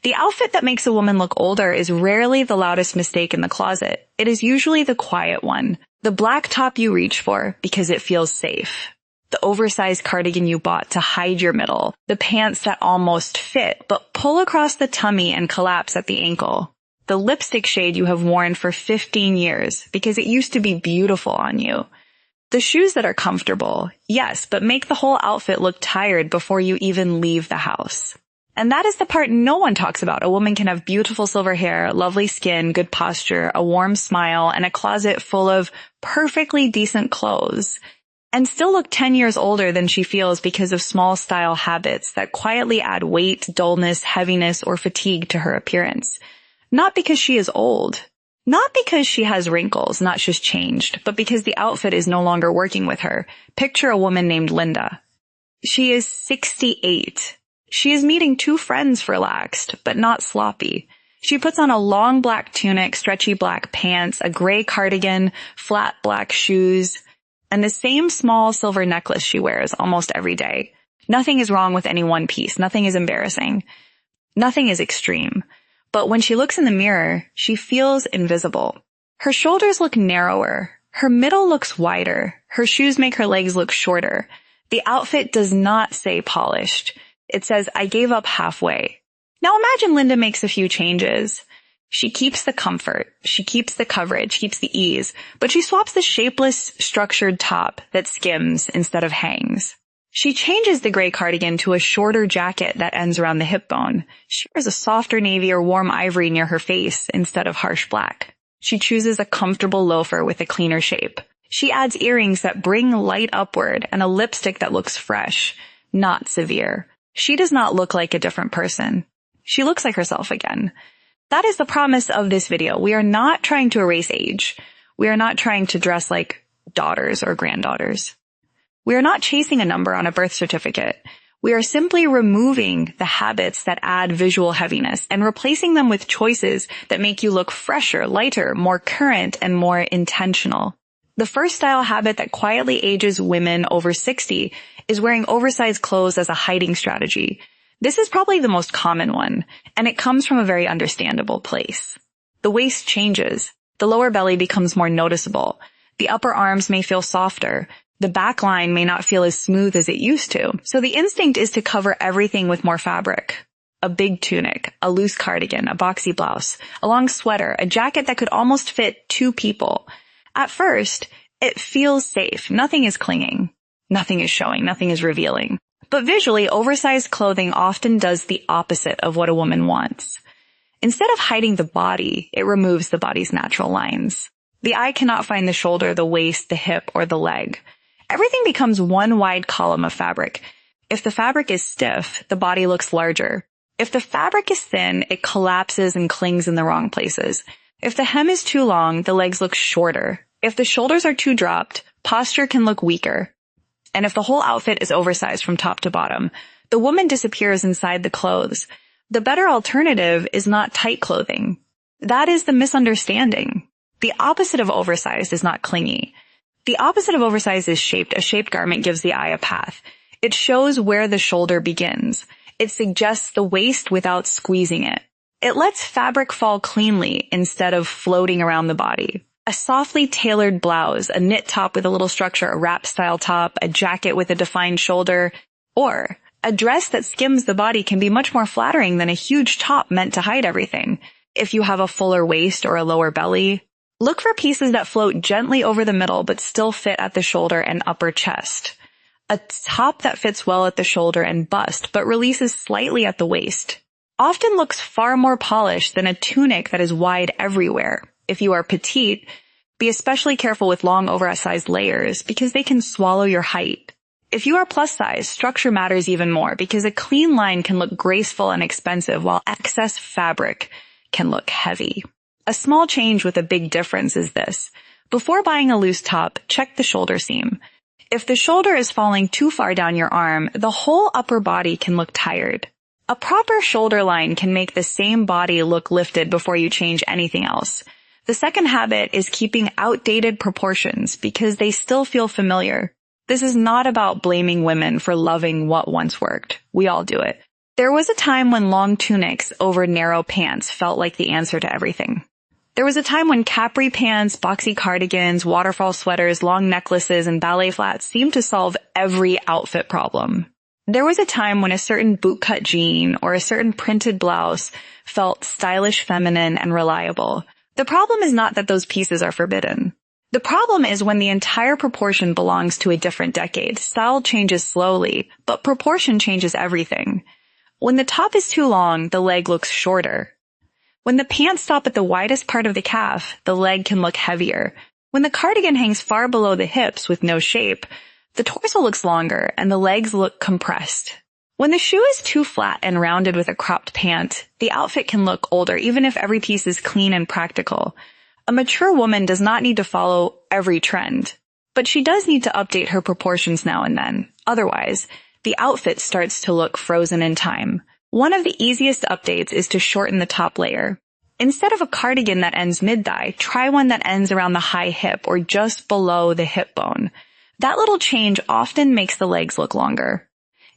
The outfit that makes a woman look older is rarely the loudest mistake in the closet. It is usually the quiet one. The black top you reach for because it feels safe. The oversized cardigan you bought to hide your middle. The pants that almost fit but pull across the tummy and collapse at the ankle. The lipstick shade you have worn for 15 years because it used to be beautiful on you. The shoes that are comfortable, yes, but make the whole outfit look tired before you even leave the house. And that is the part no one talks about. A woman can have beautiful silver hair, lovely skin, good posture, a warm smile, and a closet full of perfectly decent clothes, and still look 10 years older than she feels because of small style habits that quietly add weight, dullness, heaviness, or fatigue to her appearance. Not because she is old. Not because she has wrinkles, not just changed, but because the outfit is no longer working with her. Picture a woman named Linda. She is 68. She is meeting 2 friends relaxed, but not sloppy. She puts on a long black tunic, stretchy black pants, a gray cardigan, flat black shoes, and the same small silver necklace she wears almost every day. Nothing is wrong with any one piece. Nothing is embarrassing. Nothing is extreme. But when she looks in the mirror, she feels invisible. Her shoulders look narrower. Her middle looks wider. Her shoes make her legs look shorter. The outfit does not say polished. It says, I gave up halfway. Now imagine Linda makes a few changes. She keeps the comfort, she keeps the coverage, keeps the ease, but she swaps the shapeless, structured top that skims instead of hangs. She changes the gray cardigan to a shorter jacket that ends around the hip bone. She wears a softer navy or warm ivory near her face instead of harsh black. She chooses a comfortable loafer with a cleaner shape. She adds earrings that bring light upward and a lipstick that looks fresh, not severe. She does not look like a different person. She looks like herself again. That is the promise of this video. We are not trying to erase age. We are not trying to dress like daughters or granddaughters. We are not chasing a number on a birth certificate. We are simply removing the habits that add visual heaviness and replacing them with choices that make you look fresher, lighter, more current, and more intentional. The first style habit that quietly ages women over 60 is wearing oversized clothes as a hiding strategy. This is probably the most common one, and it comes from a very understandable place. The waist changes. The lower belly becomes more noticeable. The upper arms may feel softer. The back line may not feel as smooth as it used to. So the instinct is to cover everything with more fabric. A big tunic, a loose cardigan, a boxy blouse, a long sweater, a jacket that could almost fit 2 people. At first, it feels safe. Nothing is clinging. Nothing is showing. Nothing is revealing. But visually, oversized clothing often does the opposite of what a woman wants. Instead of hiding the body, it removes the body's natural lines. The eye cannot find the shoulder, the waist, the hip, or the leg. Everything becomes one wide column of fabric. If the fabric is stiff, the body looks larger. If the fabric is thin, it collapses and clings in the wrong places. If the hem is too long, the legs look shorter. If the shoulders are too dropped, posture can look weaker. And if the whole outfit is oversized from top to bottom, the woman disappears inside the clothes. The better alternative is not tight clothing. That is the misunderstanding. The opposite of oversized is not clingy. The opposite of oversized is shaped. A shaped garment gives the eye a path. It shows where the shoulder begins. It suggests the waist without squeezing it. It lets fabric fall cleanly instead of floating around the body. A softly tailored blouse, a knit top with a little structure, a wrap-style top, a jacket with a defined shoulder, or a dress that skims the body can be much more flattering than a huge top meant to hide everything. If you have a fuller waist or a lower belly, look for pieces that float gently over the middle but still fit at the shoulder and upper chest. A top that fits well at the shoulder and bust but releases slightly at the waist often looks far more polished than a tunic that is wide everywhere. If you are petite, be especially careful with long oversized layers because they can swallow your height. If you are plus size, structure matters even more because a clean line can look graceful and expensive while excess fabric can look heavy. A small change with a big difference is this. Before buying a loose top, check the shoulder seam. If the shoulder is falling too far down your arm, the whole upper body can look tired. A proper shoulder line can make the same body look lifted before you change anything else. The second habit is keeping outdated proportions because they still feel familiar. This is not about blaming women for loving what once worked. We all do it. There was a time when long tunics over narrow pants felt like the answer to everything. There was a time when capri pants, boxy cardigans, waterfall sweaters, long necklaces, and ballet flats seemed to solve every outfit problem. There was a time when a certain bootcut jean or a certain printed blouse felt stylish, feminine, and reliable. The problem is not that those pieces are forbidden. The problem is when the entire proportion belongs to a different decade. Style changes slowly, but proportion changes everything. When the top is too long, the leg looks shorter. When the pants stop at the widest part of the calf, the leg can look heavier. When the cardigan hangs far below the hips with no shape, the torso looks longer and the legs look compressed. When the shoe is too flat and rounded with a cropped pant, the outfit can look older even if every piece is clean and practical. A mature woman does not need to follow every trend, but she does need to update her proportions now and then. Otherwise, the outfit starts to look frozen in time. One of the easiest updates is to shorten the top layer. Instead of a cardigan that ends mid-thigh, try one that ends around the high hip or just below the hip bone. That little change often makes the legs look longer.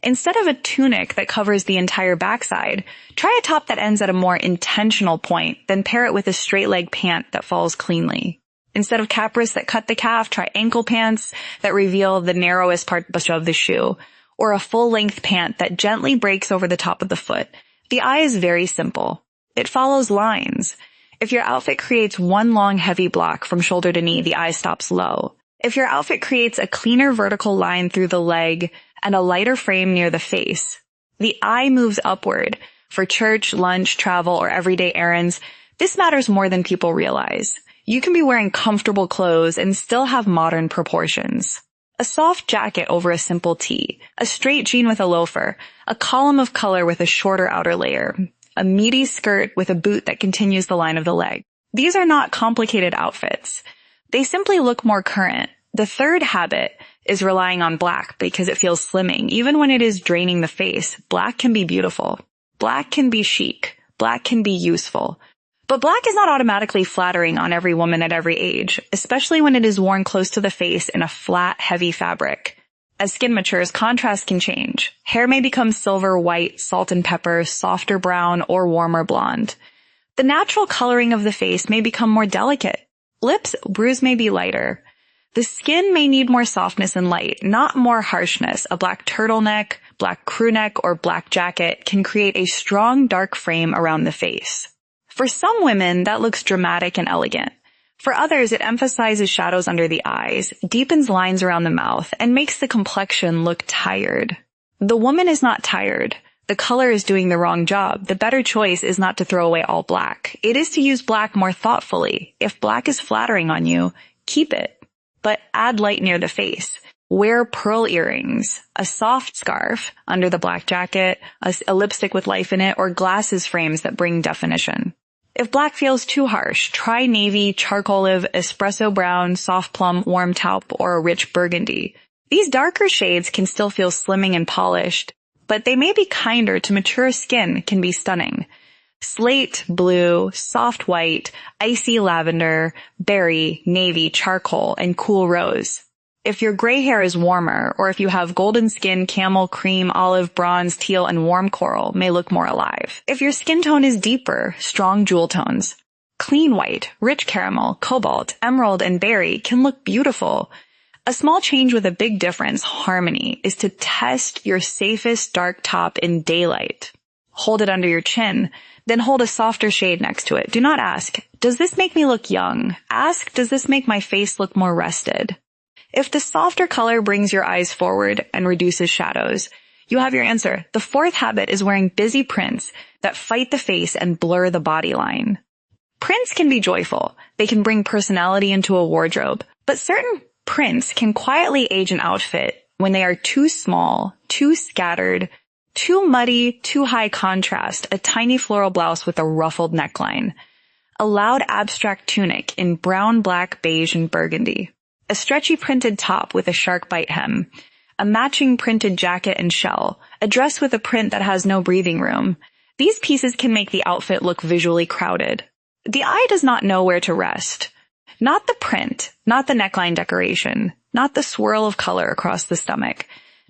Instead of a tunic that covers the entire backside, try a top that ends at a more intentional point, then pair it with a straight leg pant that falls cleanly. Instead of capris that cut the calf, try ankle pants that reveal the narrowest part of the shoe, or a full-length pant that gently breaks over the top of the foot. The eye is very simple. It follows lines. If your outfit creates one long heavy block from shoulder to knee, the eye stops low. If your outfit creates a cleaner vertical line through the leg and a lighter frame near the face, the eye moves upward. For church, lunch, travel, or everyday errands, this matters more than people realize. You can be wearing comfortable clothes and still have modern proportions. A soft jacket over a simple tee, a straight jean with a loafer, a column of color with a shorter outer layer, a meaty skirt with a boot that continues the line of the leg. These are not complicated outfits. They simply look more current. The third habit is relying on black because it feels slimming. Even when it is draining the face, black can be beautiful. Black can be chic. Black can be useful. But black is not automatically flattering on every woman at every age, especially when it is worn close to the face in a flat, heavy fabric. As skin matures, contrast can change. Hair may become silver, white, salt and pepper, softer brown, or warmer blonde. The natural coloring of the face may become more delicate. Lips, bruise may be lighter. The skin may need more softness and light, not more harshness. A black turtleneck, black crew neck, or black jacket can create a strong, dark frame around the face. For some women, that looks dramatic and elegant. For others, it emphasizes shadows under the eyes, deepens lines around the mouth, and makes the complexion look tired. The woman is not tired. The color is doing the wrong job. The better choice is not to throw away all black. It is to use black more thoughtfully. If black is flattering on you, keep it. But add light near the face. Wear pearl earrings, a soft scarf under the black jacket, a lipstick with life in it, or glasses frames that bring definition. If black feels too harsh, try navy, charcoal olive, espresso brown, soft plum, warm taupe, or a rich burgundy. These darker shades can still feel slimming and polished, but they may be kinder to mature skin, can be stunning. Slate, blue, soft white, icy lavender, berry, navy, charcoal, and cool rose. If your gray hair is warmer, or if you have golden skin, camel, cream, olive, bronze, teal, and warm coral may look more alive. If your skin tone is deeper, strong jewel tones. Clean white, rich caramel, cobalt, emerald, and berry can look beautiful. A small change with a big difference, harmony, is to test your safest dark top in daylight. Hold it under your chin, then hold a softer shade next to it. Do not ask, does this make me look young? Ask, does this make my face look more rested? If the softer color brings your eyes forward and reduces shadows, you have your answer. The fourth habit is wearing busy prints that fight the face and blur the body line. Prints can be joyful. They can bring personality into a wardrobe, but certain prints can quietly age an outfit when they are too small, too scattered, too muddy, too high contrast, a tiny floral blouse with a ruffled neckline, a loud abstract tunic in brown, black, beige, and burgundy, a stretchy printed top with a shark bite hem, a matching printed jacket and shell, a dress with a print that has no breathing room. These pieces can make the outfit look visually crowded. The eye does not know where to rest. Not the print, not the neckline decoration, not the swirl of color across the stomach,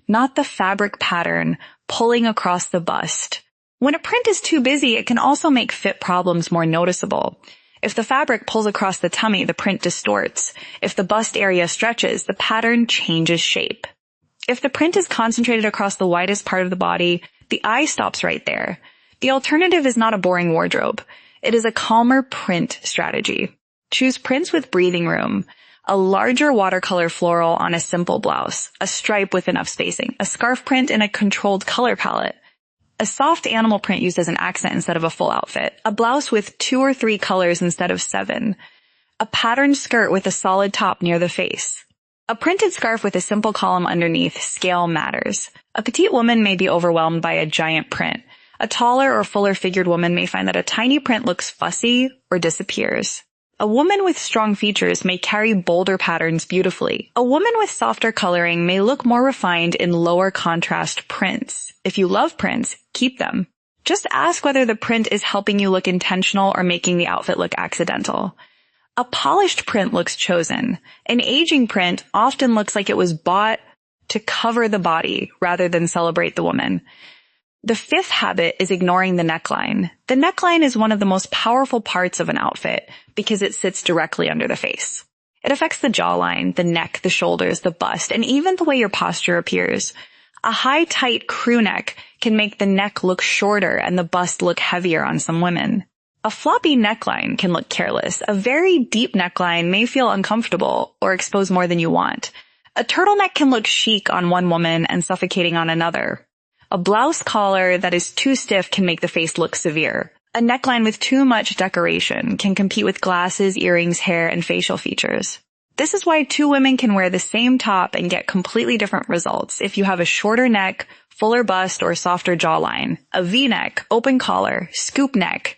not the fabric pattern pulling across the bust. When a print is too busy, it can also make fit problems more noticeable. If the fabric pulls across the tummy, the print distorts. If the bust area stretches, the pattern changes shape. If the print is concentrated across the widest part of the body, the eye stops right there. The alternative is not a boring wardrobe. It is a calmer print strategy. Choose prints with breathing room. A larger watercolor floral on a simple blouse, a stripe with enough spacing, a scarf print in a controlled color palette, a soft animal print used as an accent instead of a full outfit, a blouse with 2 or 3 colors instead of 7, a patterned skirt with a solid top near the face. A printed scarf with a simple column underneath. Scale matters. A petite woman may be overwhelmed by a giant print. A taller or fuller figured woman may find that a tiny print looks fussy or disappears. A woman with strong features may carry bolder patterns beautifully. A woman with softer coloring may look more refined in lower contrast prints. If you love prints, keep them. Just ask whether the print is helping you look intentional or making the outfit look accidental. A polished print looks chosen. An aging print often looks like it was bought to cover the body rather than celebrate the woman. The 5th habit is ignoring the neckline. The neckline is one of the most powerful parts of an outfit because it sits directly under the face. It affects the jawline, the neck, the shoulders, the bust, and even the way your posture appears. A high, tight crew neck can make the neck look shorter and the bust look heavier on some women. A floppy neckline can look careless. A very deep neckline may feel uncomfortable or expose more than you want. A turtleneck can look chic on one woman and suffocating on another. A blouse collar that is too stiff can make the face look severe. A neckline with too much decoration can compete with glasses, earrings, hair, and facial features. This is why 2 women can wear the same top and get completely different results if you have a shorter neck, fuller bust, or softer jawline. A V-neck, open collar, scoop neck,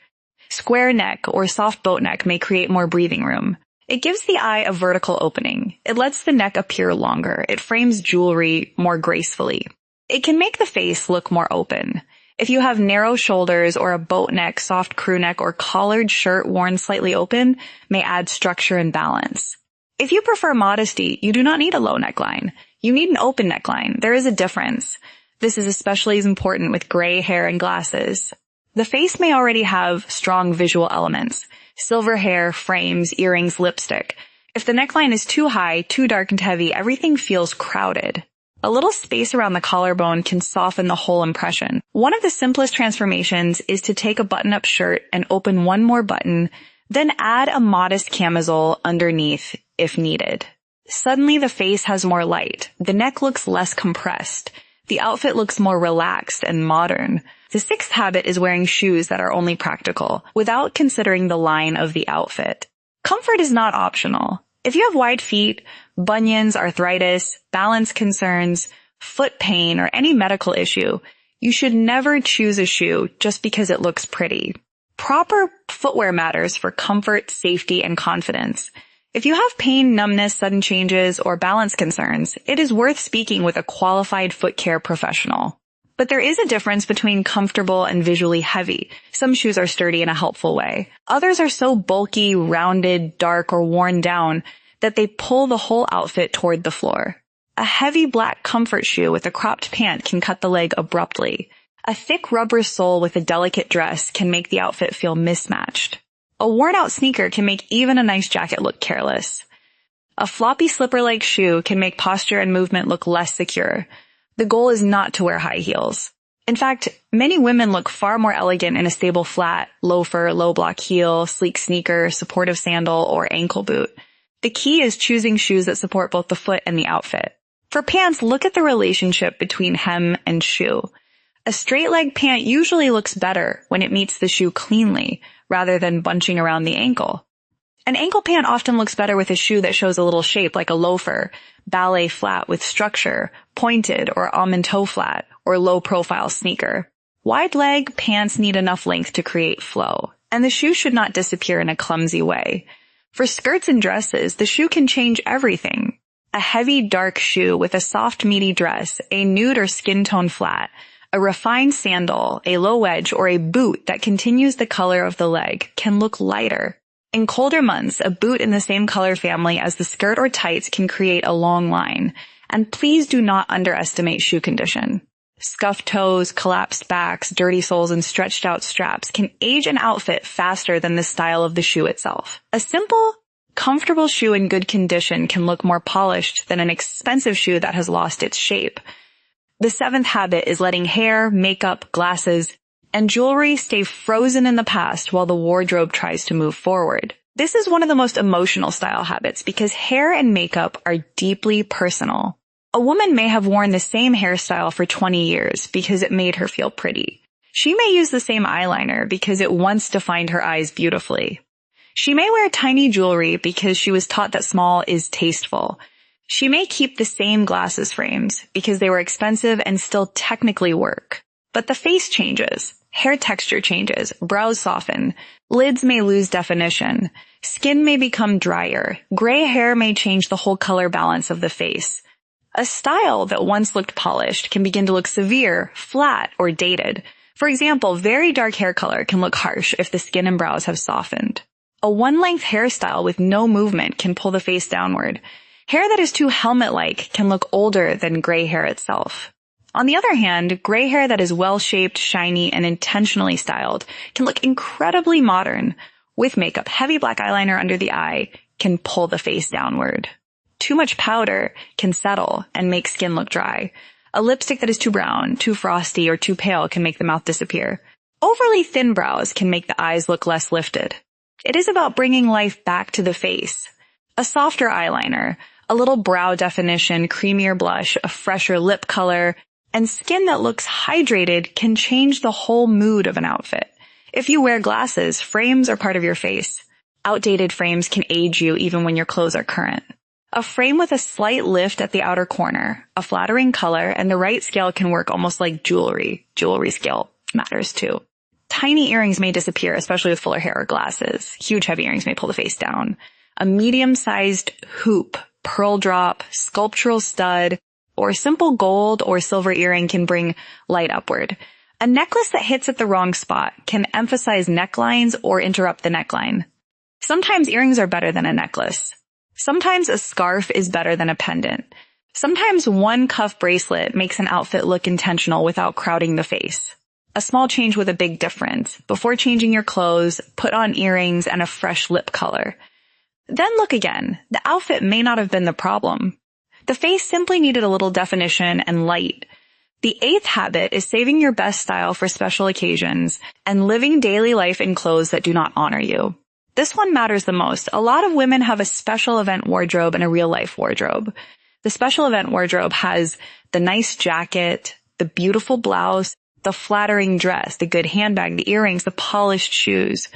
square neck, or soft boat neck may create more breathing room. It gives the eye a vertical opening. It lets the neck appear longer. It frames jewelry more gracefully. It can make the face look more open. If you have narrow shoulders or a boat neck, soft crew neck, or collared shirt worn slightly open, may add structure and balance. If you prefer modesty, you do not need a low neckline. You need an open neckline. There is a difference. This is especially important with gray hair and glasses. The face may already have strong visual elements. Silver hair, frames, earrings, lipstick. If the neckline is too high, too dark and heavy, everything feels crowded. A little space around the collarbone can soften the whole impression. One of the simplest transformations is to take a button-up shirt and open one more button, then add a modest camisole underneath if needed. Suddenly the face has more light. The neck looks less compressed. The outfit looks more relaxed and modern. The 6th habit is wearing shoes that are only practical, without considering the line of the outfit. Comfort is not optional. If you have wide feet, bunions, arthritis, balance concerns, foot pain, or any medical issue, you should never choose a shoe just because it looks pretty. Proper footwear matters for comfort, safety, and confidence. If you have pain, numbness, sudden changes, or balance concerns, it is worth speaking with a qualified foot care professional. But there is a difference between comfortable and visually heavy. Some shoes are sturdy in a helpful way. Others are so bulky, rounded, dark, or worn down that they pull the whole outfit toward the floor. A heavy black comfort shoe with a cropped pant can cut the leg abruptly. A thick rubber sole with a delicate dress can make the outfit feel mismatched. A worn-out sneaker can make even a nice jacket look careless. A floppy slipper-like shoe can make posture and movement look less secure. The goal is not to wear high heels. In fact, many women look far more elegant in a stable flat, loafer, low-block heel, sleek sneaker, supportive sandal, or ankle boot. The key is choosing shoes that support both the foot and the outfit. For pants, look at the relationship between hem and shoe. A straight-leg pant usually looks better when it meets the shoe cleanly, rather than bunching around the ankle. An ankle pant often looks better with a shoe that shows a little shape like a loafer, ballet flat with structure, pointed or almond toe flat, or low-profile sneaker. Wide leg pants need enough length to create flow, and the shoe should not disappear in a clumsy way. For skirts and dresses, the shoe can change everything. A heavy, dark shoe with a soft, meaty dress, a nude or skin tone flat, a refined sandal, a low wedge, or a boot that continues the color of the leg can look lighter. In colder months, a boot in the same color family as the skirt or tights can create a long line. And please do not underestimate shoe condition. Scuffed toes, collapsed backs, dirty soles, and stretched out straps can age an outfit faster than the style of the shoe itself. A simple, comfortable shoe in good condition can look more polished than an expensive shoe that has lost its shape. The seventh habit is letting hair, makeup, glasses, and jewelry stay frozen in the past while the wardrobe tries to move forward. This is one of the most emotional style habits because hair and makeup are deeply personal. A woman may have worn the same hairstyle for 20 years because it made her feel pretty. She may use the same eyeliner because it once defined her eyes beautifully. She may wear tiny jewelry because she was taught that small is tasteful. She may keep the same glasses frames because they were expensive and still technically work. But the face changes. Hair texture changes. Brows soften. Lids may lose definition. Skin may become drier. Gray hair may change the whole color balance of the face. A style that once looked polished can begin to look severe, flat, or dated. For example, very dark hair color can look harsh if the skin and brows have softened. A one-length hairstyle with no movement can pull the face downward. Hair that is too helmet-like can look older than gray hair itself. On the other hand, gray hair that is well-shaped, shiny, and intentionally styled can look incredibly modern. With makeup, heavy black eyeliner under the eye can pull the face downward. Too much powder can settle and make skin look dry. A lipstick that is too brown, too frosty, or too pale can make the mouth disappear. Overly thin brows can make the eyes look less lifted. It is about bringing life back to the face. A softer eyeliner, a little brow definition, creamier blush, a fresher lip color, and skin that looks hydrated can change the whole mood of an outfit. If you wear glasses, frames are part of your face. Outdated frames can age you even when your clothes are current. A frame with a slight lift at the outer corner, a flattering color, and the right scale can work almost like jewelry. Jewelry scale matters too. Tiny earrings may disappear, especially with fuller hair or glasses. Huge heavy earrings may pull the face down. A medium-sized hoop, pearl drop, sculptural stud, or simple gold or silver earring can bring light upward. A necklace that hits at the wrong spot can emphasize necklines or interrupt the neckline. Sometimes earrings are better than a necklace. Sometimes a scarf is better than a pendant. Sometimes one cuff bracelet makes an outfit look intentional without crowding the face. A small change with a big difference. Before changing your clothes, put on earrings and a fresh lip color. Then look again. The outfit may not have been the problem. The face simply needed a little definition and light. The eighth habit is saving your best style for special occasions and living daily life in clothes that do not honor you. This one matters the most. A lot of women have a special event wardrobe and a real life wardrobe. The special event wardrobe has the nice jacket, the beautiful blouse, the flattering dress, the good handbag, the earrings, the polished shoes.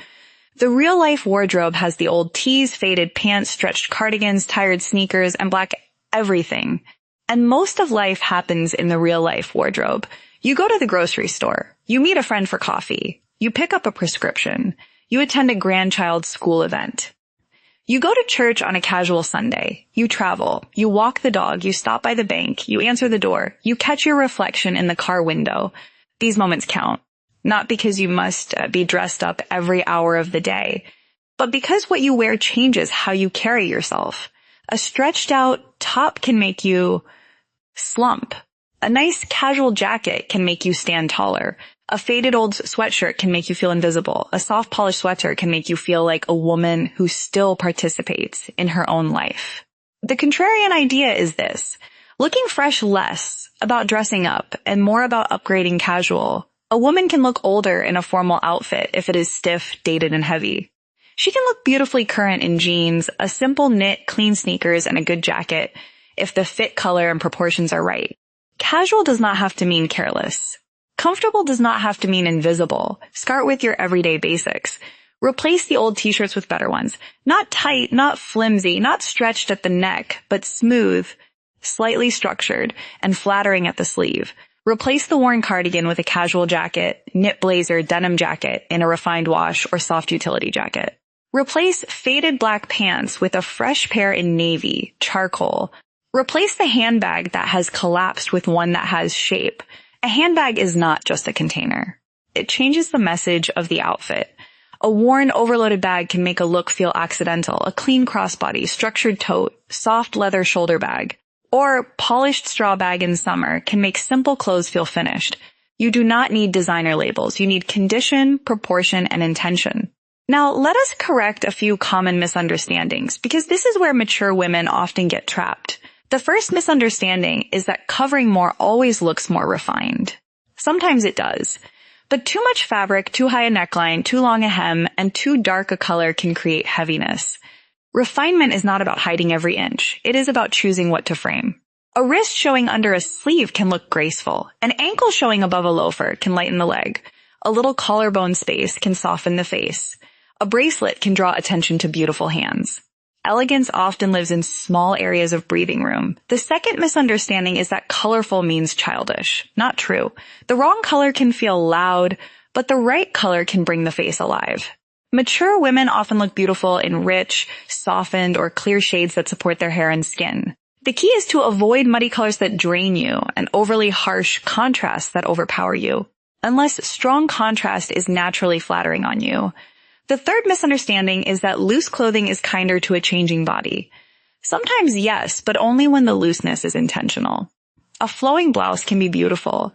The real life wardrobe has the old tees, faded pants, stretched cardigans, tired sneakers, and black everything. And most of life happens in the real life wardrobe. You go to the grocery store. You meet a friend for coffee. You pick up a prescription. You attend a grandchild's school event. You go to church on a casual Sunday. You travel. You walk the dog. You stop by the bank. You answer the door. You catch your reflection in the car window. These moments count. Not because you must be dressed up every hour of the day, but because what you wear changes how you carry yourself. A stretched out top can make you slump. A nice casual jacket can make you stand taller. A faded old sweatshirt can make you feel invisible. A soft polished sweater can make you feel like a woman who still participates in her own life. The contrarian idea is this: looking fresh less about dressing up and more about upgrading casual. A woman can look older in a formal outfit if it is stiff, dated, and heavy. She can look beautifully current in jeans, a simple knit, clean sneakers, and a good jacket if the fit, color, and proportions are right. Casual does not have to mean careless. Comfortable does not have to mean invisible. Start with your everyday basics. Replace the old t-shirts with better ones. Not tight, not flimsy, not stretched at the neck, but smooth, slightly structured, and flattering at the sleeve. Replace the worn cardigan with a casual jacket, knit blazer, denim jacket in a refined wash, or soft utility jacket. Replace faded black pants with a fresh pair in navy, charcoal. Replace the handbag that has collapsed with one that has shape. A handbag is not just a container. It changes the message of the outfit. A worn, overloaded bag can make a look feel accidental. A clean crossbody, structured tote, soft leather shoulder bag. Or polished straw bag in summer can make simple clothes feel finished. You do not need designer labels. You need condition, proportion, and intention. Now, let us correct a few common misunderstandings, because this is where mature women often get trapped. The first misunderstanding is that covering more always looks more refined. Sometimes it does. But too much fabric, too high a neckline, too long a hem, and too dark a color can create heaviness. Refinement is not about hiding every inch. It is about choosing what to frame. A wrist showing under a sleeve can look graceful. An ankle showing above a loafer can lighten the leg. A little collarbone space can soften the face. A bracelet can draw attention to beautiful hands. Elegance often lives in small areas of breathing room. The second misunderstanding is that colorful means childish. Not true. The wrong color can feel loud, but the right color can bring the face alive. Mature women often look beautiful in rich, softened, or clear shades that support their hair and skin. The key is to avoid muddy colors that drain you and overly harsh contrasts that overpower you, unless strong contrast is naturally flattering on you. The third misunderstanding is that loose clothing is kinder to a changing body. Sometimes yes, but only when the looseness is intentional. A flowing blouse can be beautiful.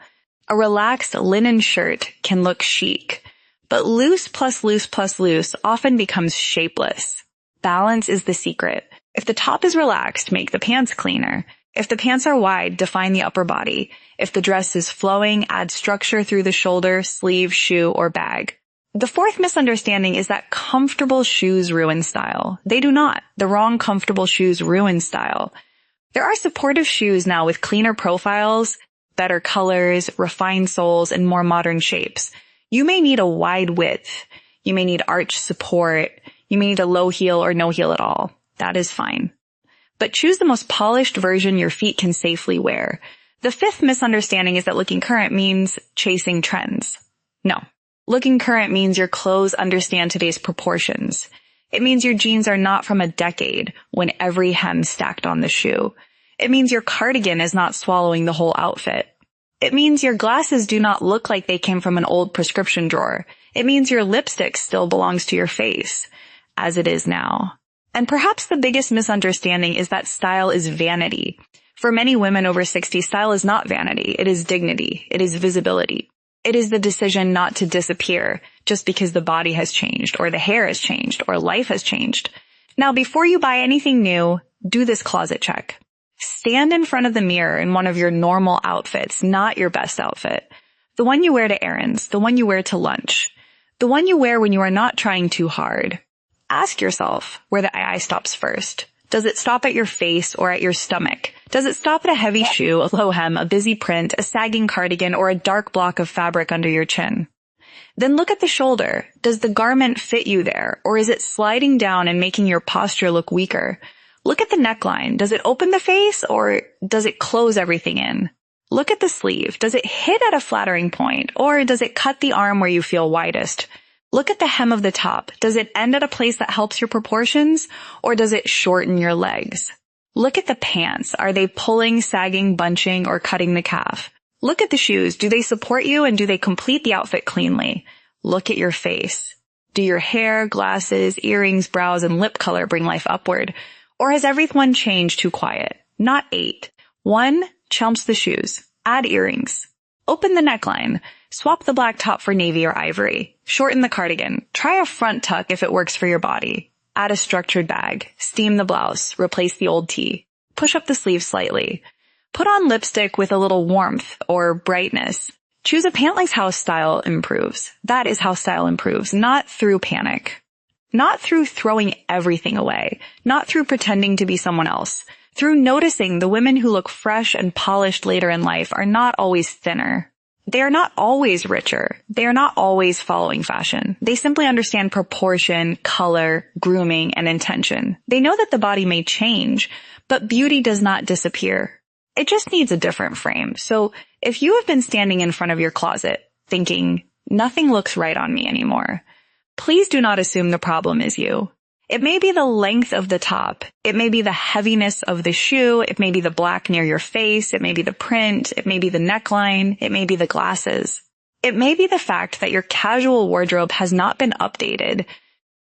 A relaxed linen shirt can look chic. But loose plus loose plus loose often becomes shapeless. Balance is the secret. If the top is relaxed, make the pants cleaner. If the pants are wide, define the upper body. If the dress is flowing, add structure through the shoulder, sleeve, shoe, or bag. The fourth misunderstanding is that comfortable shoes ruin style. They do not. The wrong comfortable shoes ruin style. There are supportive shoes now with cleaner profiles, better colors, refined soles, and more modern shapes. You may need a wide width. You may need arch support. You may need a low heel or no heel at all. That is fine. But choose the most polished version your feet can safely wear. The fifth misunderstanding is that looking current means chasing trends. No. Looking current means your clothes understand today's proportions. It means your jeans are not from a decade when every hem stacked on the shoe. It means your cardigan is not swallowing the whole outfit. It means your glasses do not look like they came from an old prescription drawer. It means your lipstick still belongs to your face, as it is now. And perhaps the biggest misunderstanding is that style is vanity. For many women over 60, style is not vanity. It is dignity. It is visibility. It is the decision not to disappear just because the body has changed, or the hair has changed, or life has changed. Now, before you buy anything new, do this closet check. Stand in front of the mirror in one of your normal outfits, not your best outfit. The one you wear to errands, the one you wear to lunch, the one you wear when you are not trying too hard. Ask yourself where the eye stops first. Does it stop at your face or at your stomach? Does it stop at a heavy shoe, a low hem, a busy print, a sagging cardigan, or a dark block of fabric under your chin? Then look at the shoulder. Does the garment fit you there, or is it sliding down and making your posture look weaker? Look at the neckline. Does it open the face or does it close everything in? Look at the sleeve. Does it hit at a flattering point or does it cut the arm where you feel widest? Look at the hem of the top. Does it end at a place that helps your proportions or does it shorten your legs? Look at the pants. Are they pulling, sagging, bunching, or cutting the calf? Look at the shoes. Do they support you and do they complete the outfit cleanly? Look at your face. Do your hair, glasses, earrings, brows, and lip color bring life upward? Or has everyone changed too quiet? Not 8. 1. Chumps the shoes. Add earrings. Open the neckline. Swap the black top for navy or ivory. Shorten the cardigan. Try a front tuck if it works for your body. Add a structured bag. Steam the blouse. Replace the old tee. Push up the sleeve slightly. Put on lipstick with a little warmth or brightness. Choose a pant length how style improves. That is how style improves, not through panic. Not through throwing everything away, not through pretending to be someone else, through noticing the women who look fresh and polished later in life are not always thinner. They are not always richer. They are not always following fashion. They simply understand proportion, color, grooming, and intention. They know that the body may change, but beauty does not disappear. It just needs a different frame. So if you have been standing in front of your closet thinking, nothing looks right on me anymore, please do not assume the problem is you. It may be the length of the top. It may be the heaviness of the shoe. It may be the black near your face. It may be the print. It may be the neckline. It may be the glasses. It may be the fact that your casual wardrobe has not been updated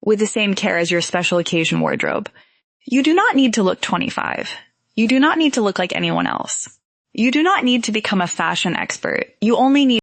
with the same care as your special occasion wardrobe. You do not need to look 25. You do not need to look like anyone else. You do not need to become a fashion expert. You only need